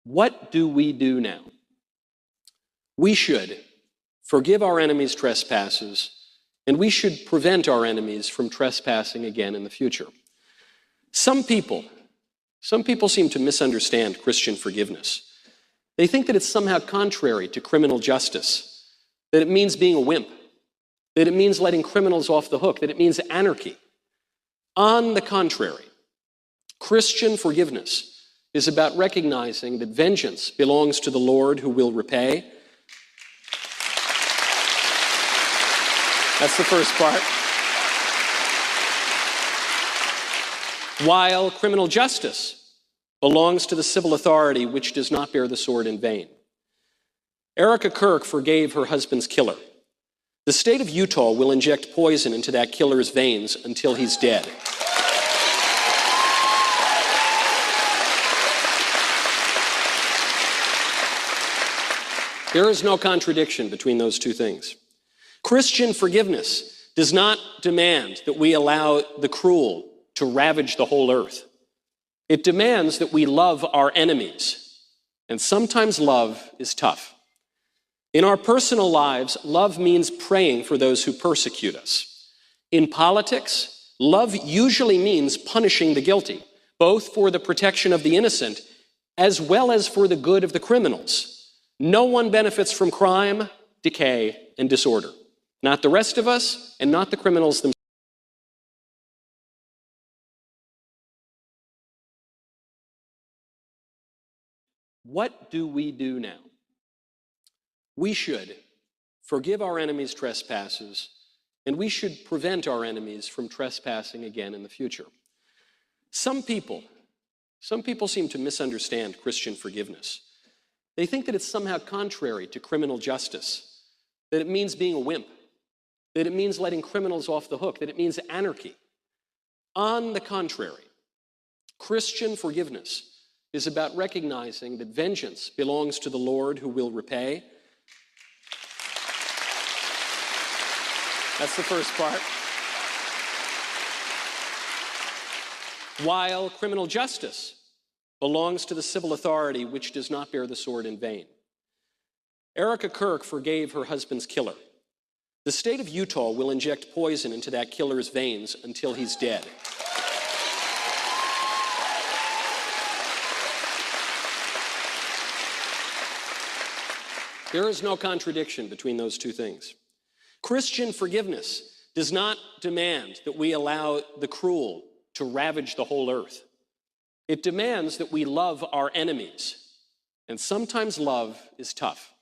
What do we do now? We should forgive our enemies' trespasses, and we should prevent our enemies from trespassing again in the future. Some people seem to misunderstand Christian forgiveness. They think that it's somehow contrary to criminal justice, that it means being a wimp, that it means letting criminals off the hook, that it means anarchy. On the contrary, Christian forgiveness is about recognizing that vengeance belongs to the Lord who will repay. That's the first part. While criminal justice belongs to the civil authority which does not bear the sword in vain. Erika Kirk forgave her husband's killer. The state of Utah will inject poison into that killer's veins until he's dead. There is no contradiction between those two things. Christian forgiveness does not demand that we allow the cruel to ravage the whole earth. It demands that we love our enemies, and sometimes love is tough. In our personal lives, love means praying for those who persecute us. In politics, love usually means punishing the guilty, both for the protection of the innocent as well as for the good of the criminals. No one benefits from crime, decay, and disorder. Not the rest of us, and not the criminals themselves. What do we do now? We should forgive our enemies' trespasses, and we should prevent our enemies from trespassing again in the future. Some people seem to misunderstand Christian forgiveness. They think that it's somehow contrary to criminal justice, that it means being a wimp, that it means letting criminals off the hook, that it means anarchy. On the contrary, Christian forgiveness is about recognizing that vengeance belongs to the Lord who will repay. That's the first part. While criminal justice belongs to the civil authority which does not bear the sword in vain. Erika Kirk forgave her husband's killer. The state of Utah will inject poison into that killer's veins until he's dead. There is no contradiction between those two things. Christian forgiveness does not demand that we allow the cruel to ravage the whole earth. It demands that we love our enemies, and sometimes love is tough.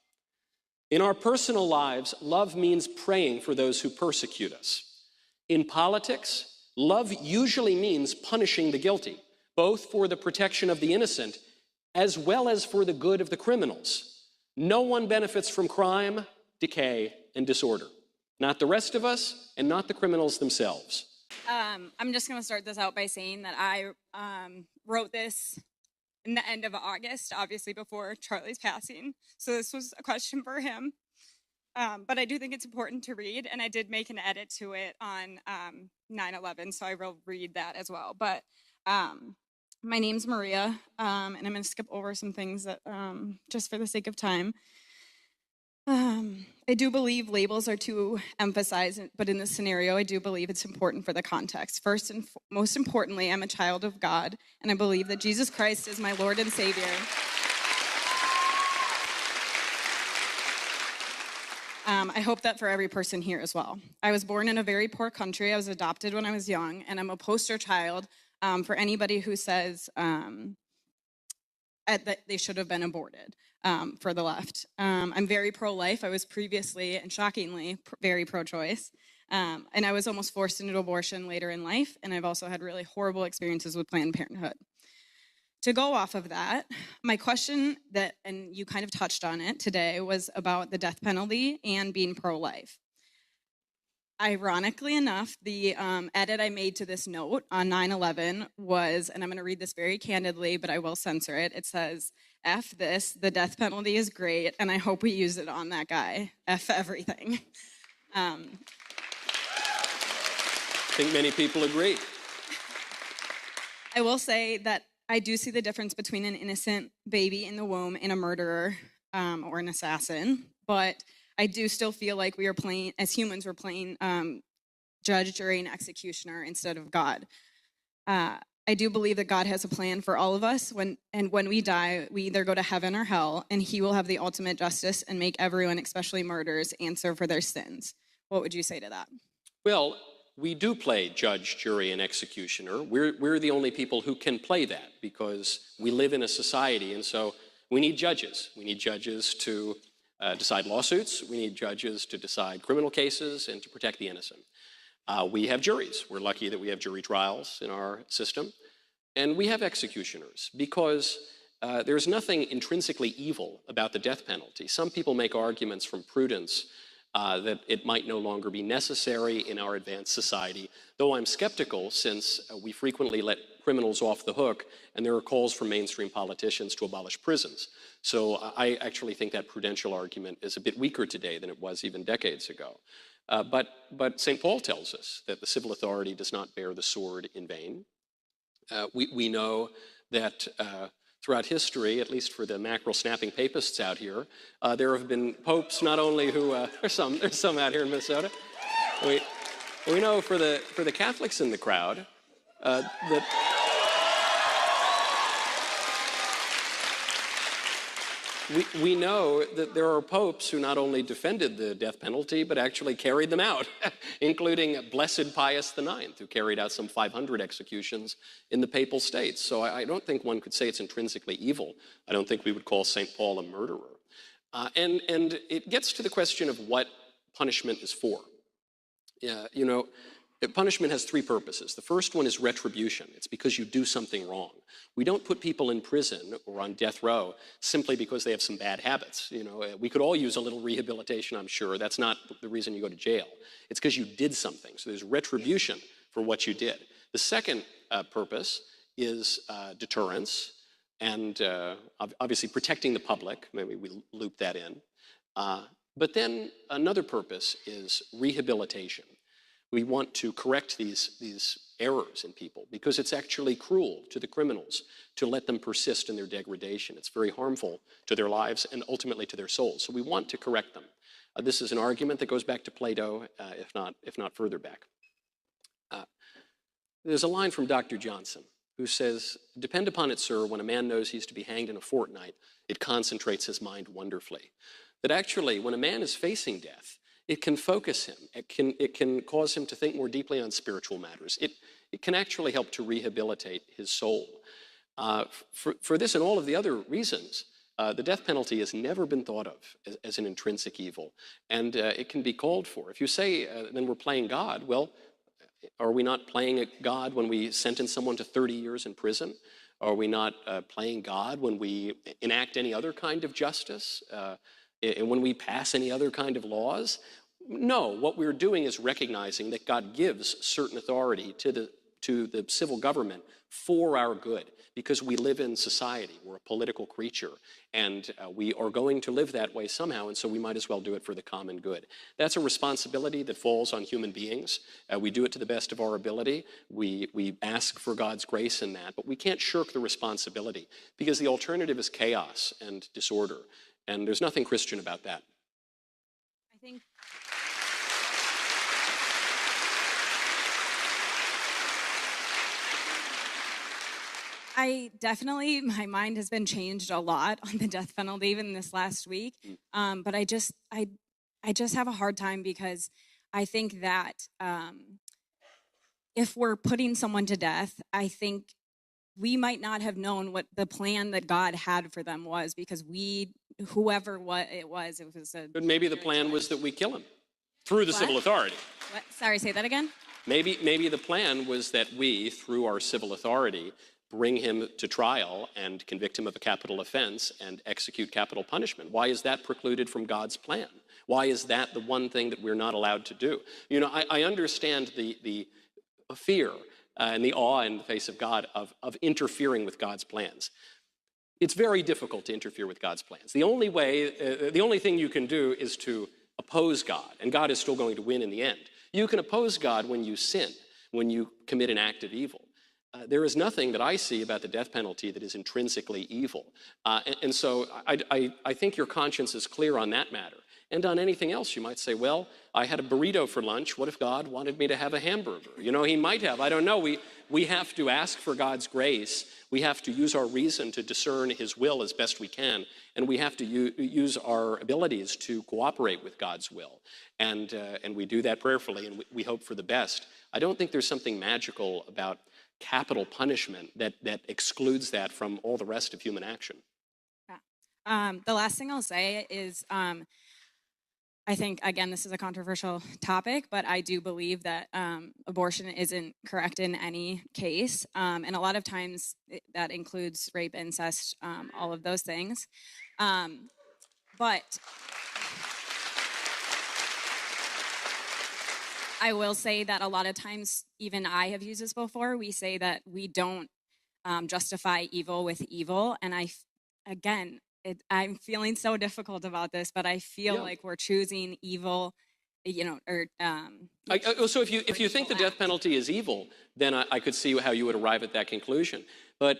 In our personal lives, love means praying for those who persecute us. In politics, love usually means punishing the guilty, both for the protection of the innocent as well as for the good of the criminals. No one benefits from crime, decay, and disorder. Not the rest of us, and not the criminals themselves. I'm just going to start this out by saying that I wrote this in the end of August, obviously before Charlie's passing. So this was a question for him. But I do think it's important to read, and I did make an edit to it on 9/11, so I will read that as well. But my name's Maria, and I'm going to skip over some things that just for the sake of time. I do believe labels are too emphasized, but in this scenario, I do believe it's important for the context. First and most importantly, I'm a child of God, and I believe that Jesus Christ is my Lord and Savior. I hope that for every person here as well. I was born in a very poor country. I was adopted when I was young, and I'm a poster child for anybody who says that they should have been aborted. For the left. I'm very pro-life. I was previously, and shockingly, very pro-choice. And I was almost forced into abortion later in life, and I've also had really horrible experiences with Planned Parenthood. To go off of that, my question and you kind of touched on it today, was about the death penalty and being pro-life. Ironically enough, the edit I made to this note on 9/11 was, and I'm going to read this very candidly, but I will censor it. It says, F this, the death penalty is great, and I hope we use it on that guy. F everything. I think many people agree. I will say that I do see the difference between an innocent baby in the womb and a murderer or an assassin. But I do still feel like we are playing, as humans, we're playing judge, jury, and executioner instead of God. I do believe that God has a plan for all of us. When we die, we either go to heaven or hell, and he will have the ultimate justice and make everyone, especially murderers, answer for their sins. What would you say to that? Well, we do play judge, jury, and executioner. We're the only people who can play that because we live in a society, and so we need judges. We need judges to decide lawsuits. We need judges to decide criminal cases and to protect the innocent. We have juries. We're lucky that we have jury trials in our system. And we have executioners because there's nothing intrinsically evil about the death penalty. Some people make arguments from prudence that it might no longer be necessary in our advanced society, though I'm skeptical since we frequently let criminals off the hook and there are calls from mainstream politicians to abolish prisons. So I actually think that prudential argument is a bit weaker today than it was even decades ago. But St. Paul tells us that the civil authority does not bear the sword in vain. We know that throughout history, at least for the mackerel-snapping papists out here, there have been popes not only who there's some out here in Minnesota. We know for the Catholics in the crowd that we know that there are popes who not only defended the death penalty, but actually carried them out, including Blessed Pius IX, who carried out some 500 executions in the Papal States. So I don't think one could say it's intrinsically evil. I don't think we would call St. Paul a murderer. And it gets to the question of what punishment is for. You know, punishment has three purposes. The first one is retribution. It's because you do something wrong. We don't put people in prison or on death row simply because they have some bad habits. You know, we could all use a little rehabilitation, I'm sure. That's not the reason you go to jail. It's because you did something. So there's retribution for what you did. The second purpose is deterrence and obviously protecting the public. Maybe we loop that in. But then another purpose is rehabilitation. We want to correct these errors in people because it's actually cruel to the criminals to let them persist in their degradation. It's very harmful to their lives and ultimately to their souls. So we want to correct them. This is an argument that goes back to Plato, if not further back. There's a line from Dr. Johnson who says, "Depend upon it, sir, when a man knows he's to be hanged in a fortnight, it concentrates his mind wonderfully." That actually, when a man is facing death, it can focus him. It can cause him to think more deeply on spiritual matters. It can actually help to rehabilitate his soul. For this and all of the other reasons, the death penalty has never been thought of as an intrinsic evil, and it can be called for. If you say, then we're playing God, well, are we not playing God when we sentence someone to 30 years in prison? Are we not playing God when we enact any other kind of justice? And when we pass any other kind of laws? No, what we're doing is recognizing that God gives certain authority to the civil government for our good, because we live in society. We're a political creature, and we are going to live that way somehow, and so we might as well do it for the common good. That's a responsibility that falls on human beings. We do it to the best of our ability. We ask for God's grace in that, but we can't shirk the responsibility, because the alternative is chaos and disorder. And there's nothing Christian about that. I think my mind has been changed a lot on the death penalty even this last week. But I just have a hard time because I think that if we're putting someone to death, I think we might not have known what the plan that God had for them was, because whoever it was But maybe the plan was that we kill him through the civil authority. What? Sorry, say that again? Maybe the plan was that we, through our civil authority, bring him to trial and convict him of a capital offense and execute capital punishment. Why is that precluded from God's plan? Why is that the one thing that we're not allowed to do? You know, I understand the fear and the awe in the face of God of interfering with God's plans. It's very difficult to interfere with God's plans. The only thing you can do is to oppose God, and God is still going to win in the end. You can oppose God when you sin, when you commit an act of evil. There is nothing that I see about the death penalty that is intrinsically evil. And so I think your conscience is clear on that matter. And on anything else, you might say, well, I had a burrito for lunch. What if God wanted me to have a hamburger? You know, he might have. I don't know. We have to ask for God's grace. We have to use our reason to discern his will as best we can. And we have to use our abilities to cooperate with God's will. And we do that prayerfully, and we hope for the best. I don't think there's something magical about capital punishment that excludes that from all the rest of human action. Yeah. The last thing I'll say is, I think, again, this is a controversial topic, but I do believe that abortion isn't correct in any case. And a lot of times that includes rape, incest, all of those things. But I will say that a lot of times, even I have used this before, we say that we don't justify evil with evil. And I'm feeling so difficult about this, but I feel like we're choosing evil, or... So if you think the death penalty is evil, then I could see how you would arrive at that conclusion. But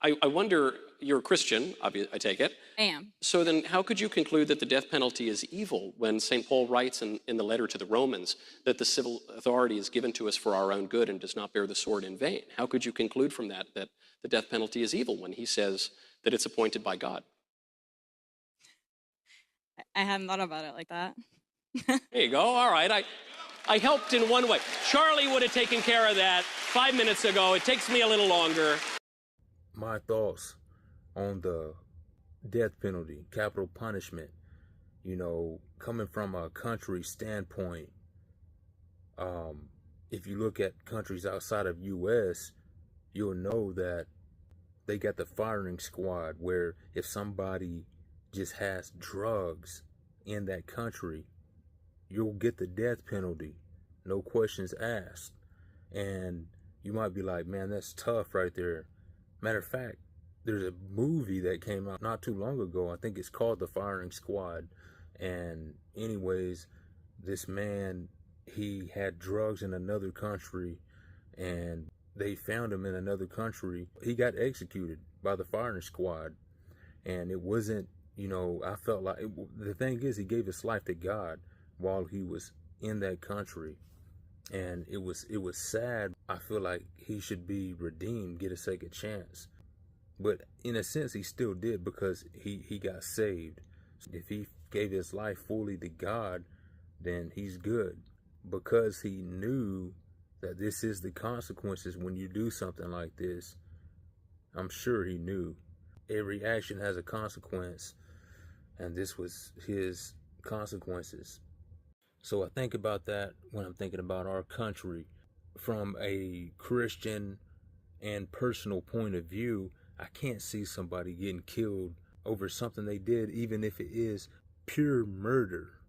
I wonder, you're a Christian, I take it. I am. So then how could you conclude that the death penalty is evil when St. Paul writes in the letter to the Romans that the civil authority is given to us for our own good and does not bear the sword in vain? How could you conclude from that the death penalty is evil when he says that it's appointed by God? I hadn't thought about it like that. There you go. All right. I helped in one way. Charlie would have taken care of that 5 minutes ago. It takes me a little longer. My thoughts on the death penalty, capital punishment, coming from a country standpoint, if you look at countries outside of U.S., you'll know that they got the firing squad where if somebody just has drugs in that country, you'll get the death penalty, no questions asked. And you might be like, man, that's tough right there. Matter of fact, there's a movie that came out not too long ago. I think it's called The Firing Squad. And anyways, this man, he had drugs in another country and they found him in another country. He got executed by the firing squad. And it wasn't, I felt like, the thing is, he gave his life to God while he was in that country. And it was sad. I feel like he should be redeemed, get a second chance. But in a sense, he still did because he got saved. If he gave his life fully to God, then he's good. Because he knew that this is the consequences when you do something like this. I'm sure he knew. Every action has a consequence. And this was his consequences. So I think about that when I'm thinking about our country. From a Christian and personal point of view, I can't see somebody getting killed over something they did, even if it is pure murder.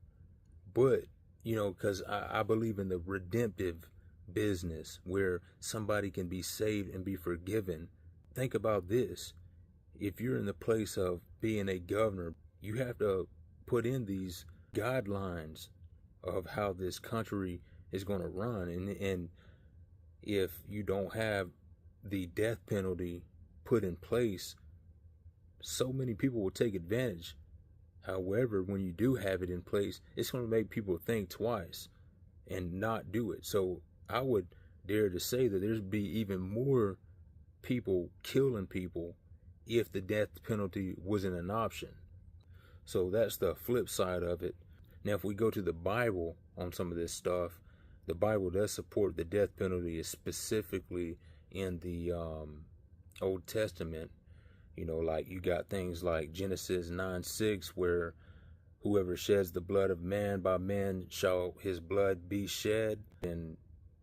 But, because I believe in the redemptive business where somebody can be saved and be forgiven. Think about this. If you're in the place of being a governor, you have to put in these guidelines of how this country is going to run. And if you don't have the death penalty put in place, so many people will take advantage. However, when you do have it in place, it's going to make people think twice and not do it. So I would dare to say that there's be even more people killing people if the death penalty wasn't an option. So that's the flip side of it. Now, if we go to the Bible on some of this stuff, the Bible does support the death penalty, specifically in the Old Testament. Like you got things like Genesis 9:6, where whoever sheds the blood of man, by man shall his blood be shed. In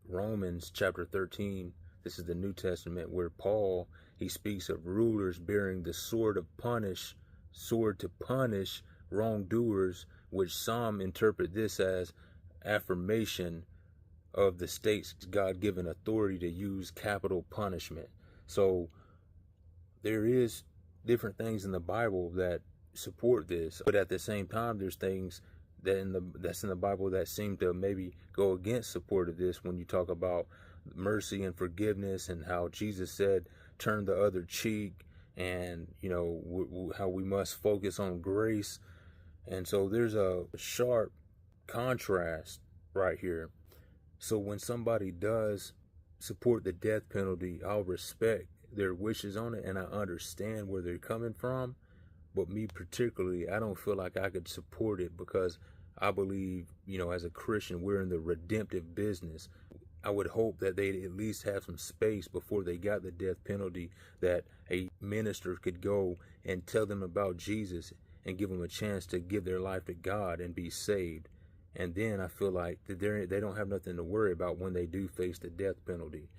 Romans chapter 13, this is the New Testament, where Paul, he speaks of rulers bearing the sword to punish wrongdoers, which some interpret this as affirmation of the state's God-given authority to use capital punishment. So there is different things in the Bible that support this, but at the same time, there's things that's in the Bible that seem to maybe go against support of this when you talk about mercy and forgiveness, and how Jesus said, turn the other cheek, and, you know, how we must focus on grace. And so there's a sharp contrast right here. So when somebody does support the death penalty, I'll respect their wishes on it, and I understand where they're coming from. But me particularly, I don't feel like I could support it, because I believe, you know, as a Christian, we're in the redemptive business. I would hope that they'd at least have some space before they got the death penalty, that a minister could go and tell them about Jesus and give them a chance to give their life to God and be saved. And then I feel like that they don't have nothing to worry about when they do face the death penalty.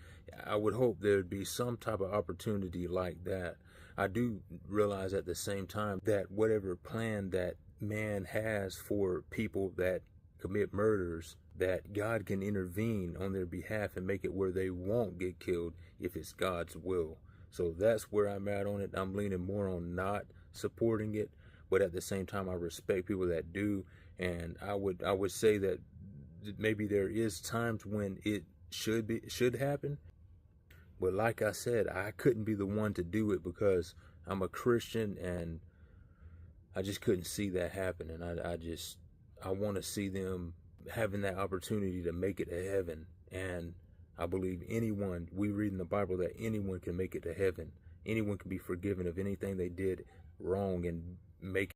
I would hope there'd be some type of opportunity like that. I do realize at the same time that whatever plan that man has for people that commit murders, that God can intervene on their behalf and make it where they won't get killed if it's God's will. So that's where I'm at on it. I'm leaning more on not supporting it, but at the same time, I respect people that do. And I would say that maybe there is times when it should happen. But like I said, I couldn't be the one to do it, because I'm a Christian, and I just couldn't see that happen. And I want to see them having that opportunity to make it to heaven. And I believe we read in the Bible that anyone can make it to heaven. Anyone can be forgiven of anything they did wrong and make